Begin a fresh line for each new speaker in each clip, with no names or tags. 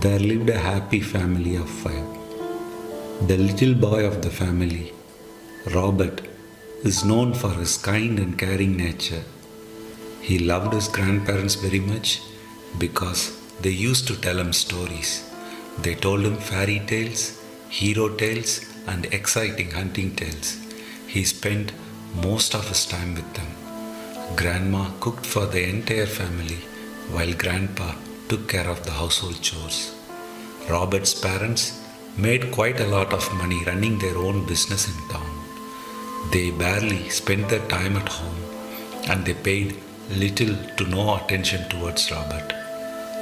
There lived a happy family of five. The little boy of the family, Robert, is known for his kind and caring nature. He loved his grandparents very much because they used to tell him stories. They told him fairy tales, hero tales, and exciting hunting tales. He spent most of his time with them. Grandma cooked for the entire family while Grandpa took care of the household chores. Robert's parents made quite a lot of money running their own business in town. They barely spent their time at home and they paid little to no attention towards Robert.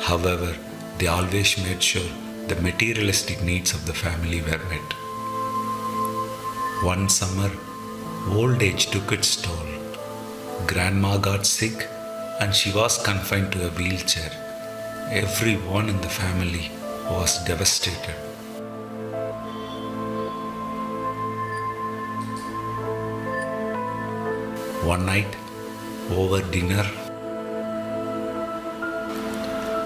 However, they always made sure the materialistic needs of the family were met. One summer, old age took its toll. Grandma got sick and she was confined to a wheelchair. Everyone in the family was devastated. One night, over dinner,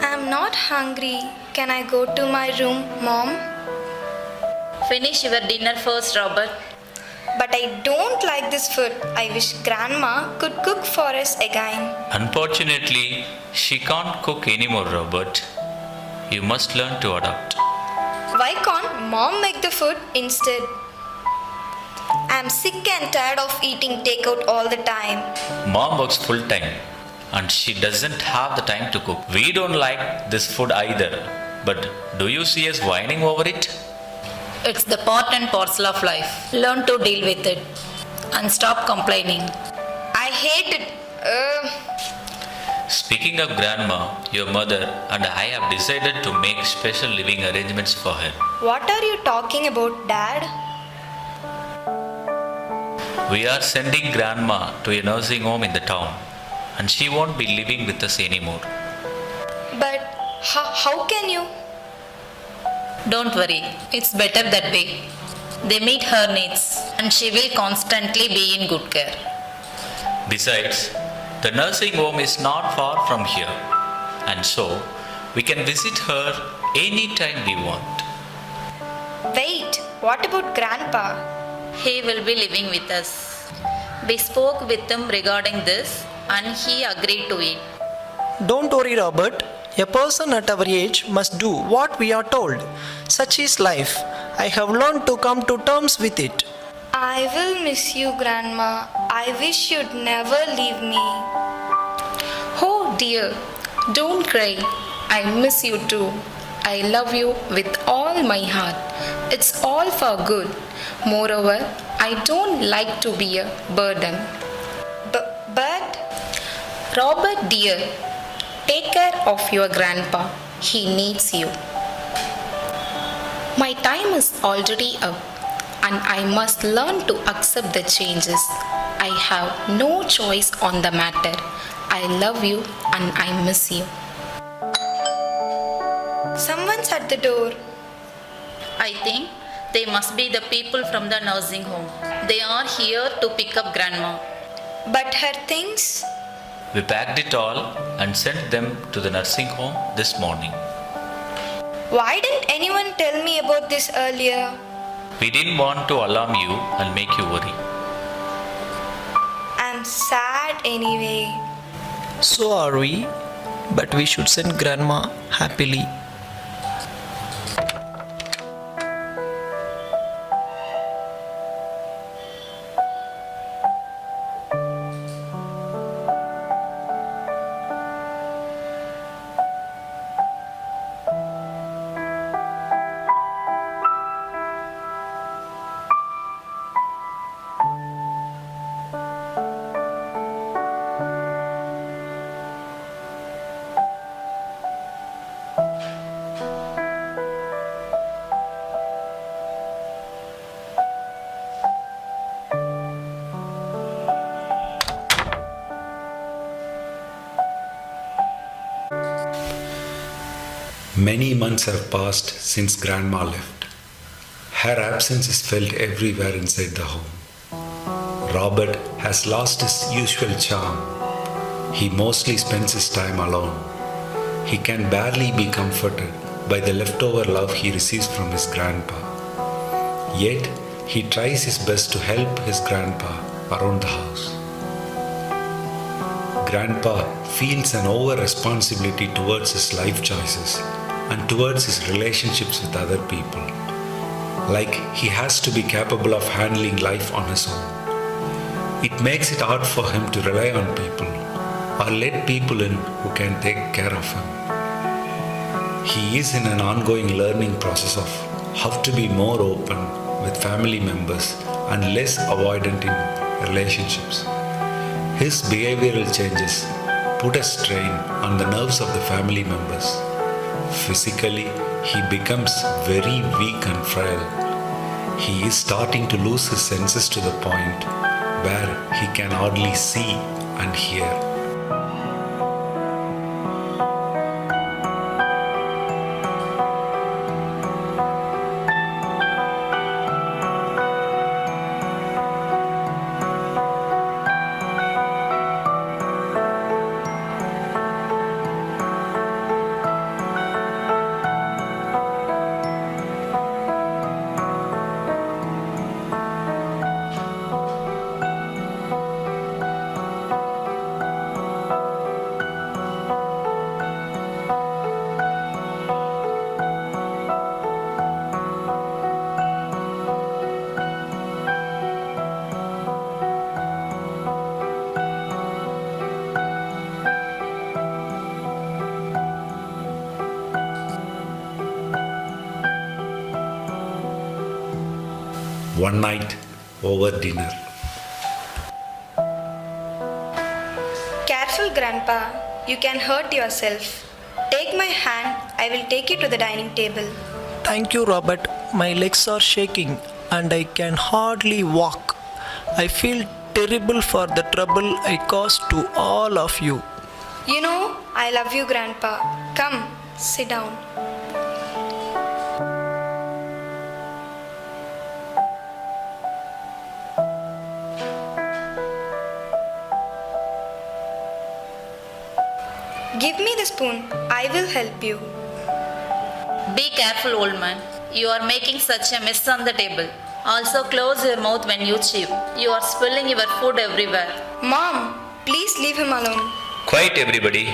I'm not hungry. Can I go to my room, Mom?
Finish your dinner first, Robert.
But I don't like this food. I wish Grandma could cook for us again.
Unfortunately, she can't cook anymore, Robert. You must learn to adapt.
Why can't Mom make the food instead? I'm sick and tired of eating takeout all the time.
Mom works full time and she doesn't have the time to cook. We don't like this food either. But do you see us whining over it?
It's the part and parcel of life. Learn to deal with it and stop complaining.
I hate it.
Speaking of Grandma, your mother and I have decided to make special living arrangements for her.
What are you talking about, Dad?
We are sending Grandma to a nursing home in the town and she won't be living with us anymore.
But how can you?
Don't worry, it's better that way. They meet her needs and she will constantly be in good care.
Besides, the nursing home is not far from here and so we can visit her anytime we want.
Wait, what about Grandpa?
He will be living with us. We spoke with him regarding this and he agreed to it.
Don't worry, Robert. A person at our age must do what we are told. Such is life. I have learned to come to terms with it.
I will miss you, Grandma. I wish you'd never leave me.
Oh dear, don't cry. I miss you too. I love you with all my heart. It's all for good. Moreover, I don't like to be a burden.
But
Robert dear, take care of your grandpa. He needs you. My time is already up and I must learn to accept the changes. I have no choice on the matter. I love you and I miss you.
someone's at the door.
I think they must be the people from the nursing home. They are here to pick up Grandma.
But her things?
We packed it all and sent them to the nursing home this morning.
Why didn't anyone tell me about this earlier?
We didn't want to alarm you and make you worry.
I'm sad anyway.
So are we, but we should send Grandma happily.
Many months have passed since Grandma left. Her absence is felt everywhere inside the home. Robert has lost his usual charm. He mostly spends his time alone. He can barely be comforted by the leftover love he receives from his grandpa. Yet, he tries his best to help his grandpa around the house. Grandpa feels an over responsibility towards his life choices and towards his relationships with other people, like he has to be capable of handling life on his own. It makes it hard for him to rely on people or let people in who can take care of him. He is in an ongoing learning process of how to be more open with family members and less avoidant in relationships. His behavioral changes put a strain on the nerves of the family members. Physically, he becomes very weak and frail. He is starting to lose his senses to the point where he can hardly see and hear. One night over dinner.
Careful, Grandpa. You can hurt yourself. Take my hand. I will take you to the dining table.
Thank you, Robert. My legs are shaking and I can hardly walk. I feel terrible for the trouble I caused to all of you.
You know, I love you, Grandpa. Come, sit down. Give me the spoon. I will help you.
Be careful, old man. You are making such a mess on the table. Also, close your mouth when you chew. You are spilling your food everywhere.
Mom, please leave him alone.
Quiet, everybody.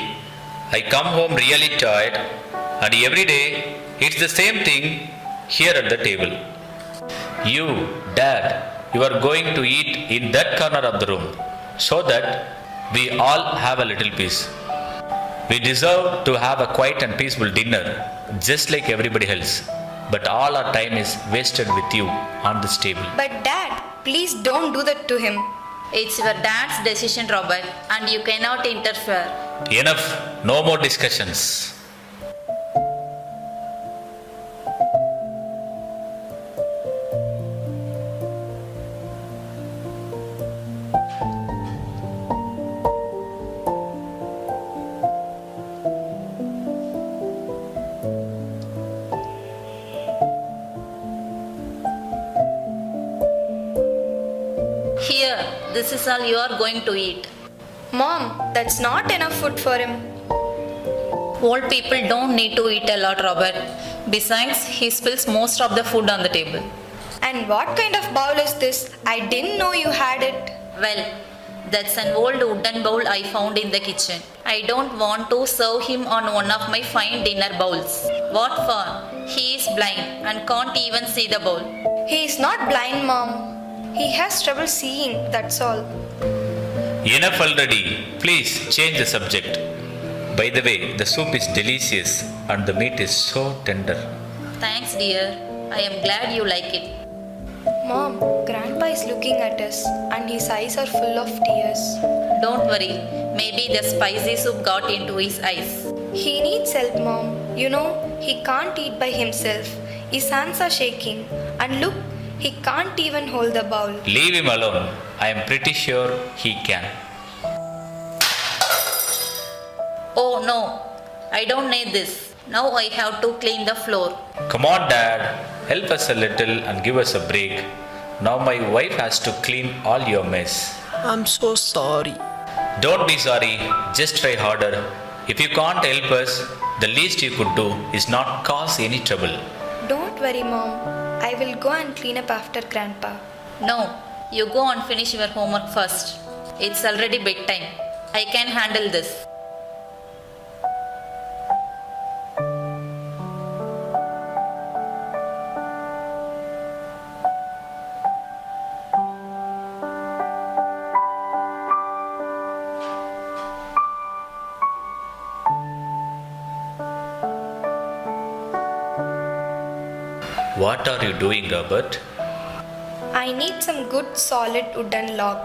I come home really tired, and every day it's the same thing here at the table. You, Dad, you are going to eat in that corner of the room so that we all have a little peace. We deserve to have a quiet and peaceful dinner just like everybody else. But all our time is wasted with you on this table.
But Dad, please don't do that to him.
It's your dad's decision, Robert, and you cannot interfere.
Enough, no more discussions.
Here, this is all you are going to eat.
Mom, that's not enough food for him.
Old people don't need to eat a lot, Robert. Besides, he spills most of the food on the table.
And what kind of bowl is this? I didn't know you had it.
Well, that's an old wooden bowl I found in the kitchen. I don't want to serve him on one of my fine dinner bowls. What for? He is blind and can't even see the bowl.
He is not blind, Mom. He has trouble seeing, that's all.
Enough already. Please change the subject. By the way, the soup is delicious and the meat is so tender.
Thanks, dear. I am glad you like it.
Mom, Grandpa is looking at us and his eyes are full of tears.
Don't worry. Maybe the spicy soup got into his eyes.
He needs help, Mom. You know, he can't eat by himself. His hands are shaking. And look, he can't even hold the bowl.
Leave him alone. I am pretty sure he can.
Oh no, I don't need this. Now I have to clean the floor.
Come on, Dad. Help us a little and give us a break. Now my wife has to clean all your mess.
I'm so sorry.
Don't be sorry. Just try harder. If you can't help us, The least you could do is not cause any trouble.
Don't worry, Mom. I will go and clean up after Grandpa.
No, you go and finish your homework first. It's already bedtime. I can handle this.
What are you doing, Robert?
I need some good solid wooden log.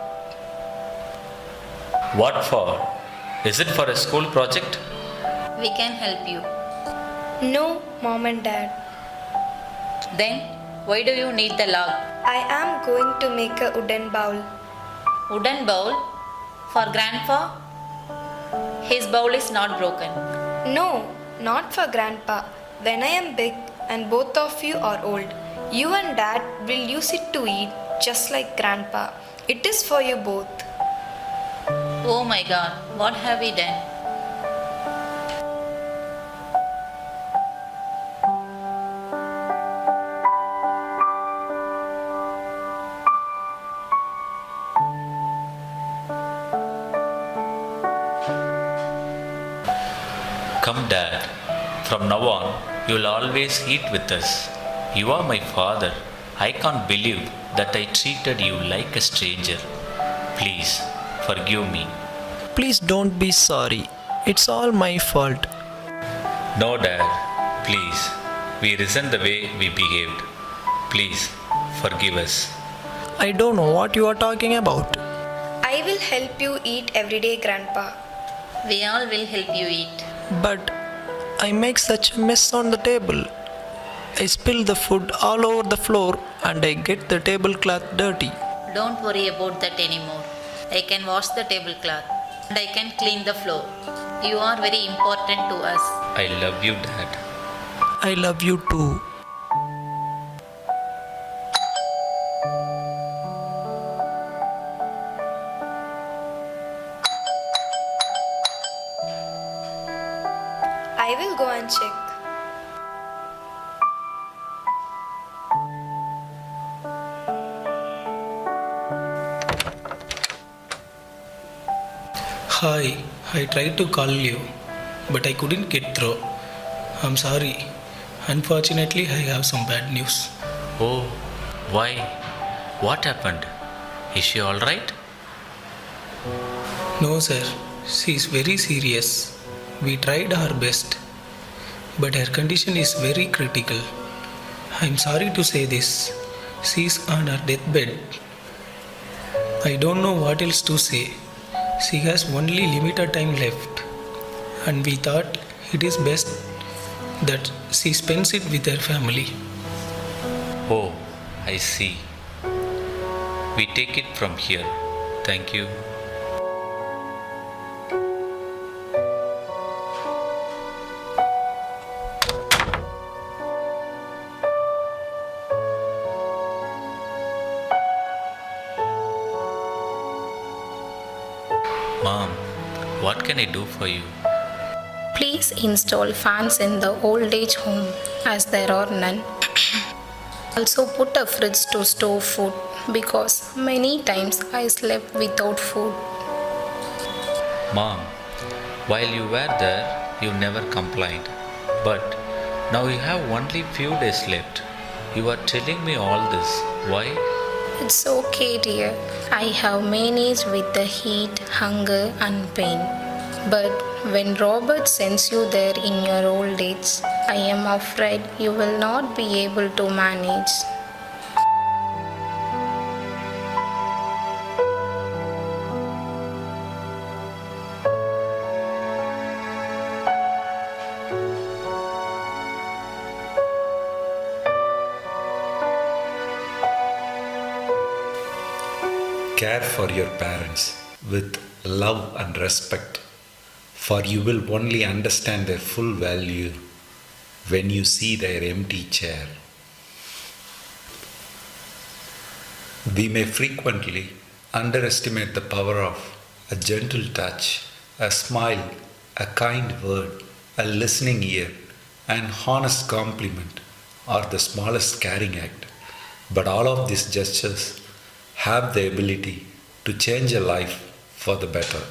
What for? Is it for a school project?
We can help you.
No, Mom and Dad.
Then, why do you need the log?
I am going to make a wooden bowl.
Wooden bowl? For Grandpa? His bowl is not broken.
No, not for Grandpa. When I am big and both of you are old, you and Dad will use it to eat just like Grandpa. It is for you both.
Oh my god, what have we done?
Come, Dad. From now on, you'll always eat with us. You are my father. I can't believe that I treated you like a stranger. Please, forgive me.
Please don't be sorry. It's all my fault.
No, Dad. Please. We resent the way we behaved. Please, forgive us.
I don't know what you are talking about.
I will help you eat every day, Grandpa.
We all will help you eat.
But I make such a mess on the table. I spill the food all over the floor and I get the tablecloth dirty.
Don't worry about that anymore. I can wash the tablecloth and I can clean the floor. You are very important to us.
I love you, Dad.
I love you too.
I will go and check.
Hi, I tried to call you, but I couldn't get through. I'm sorry. Unfortunately, I have some bad news.
Oh, why? What happened? Is she alright?
No, sir. She is very serious. We tried our best, but her condition is very critical. I'm sorry to say this. She is on her deathbed. I don't know what else to say. She has only limited time left, and we thought it is best that she spends it with her family.
Oh, I see. We take it from here. Thank you. Mom, what can I do for you?
Please install fans in the old age home as there are none. Also put a fridge to store food because many times I slept without food.
Mom, while you were there, you never complained. But now you have only few days left. You are telling me all this. Why?
It's okay, dear. I have managed with the heat, hunger, and pain. But when Robert sends you there in your old age, I am afraid you will not be able to manage.
Care for your parents with love and respect, for you will only understand their full value when you see their empty chair. We may frequently underestimate the power of a gentle touch, a smile, a kind word, a listening ear, an honest compliment, or the smallest caring act. But all of these gestures have the ability to change a life for the better.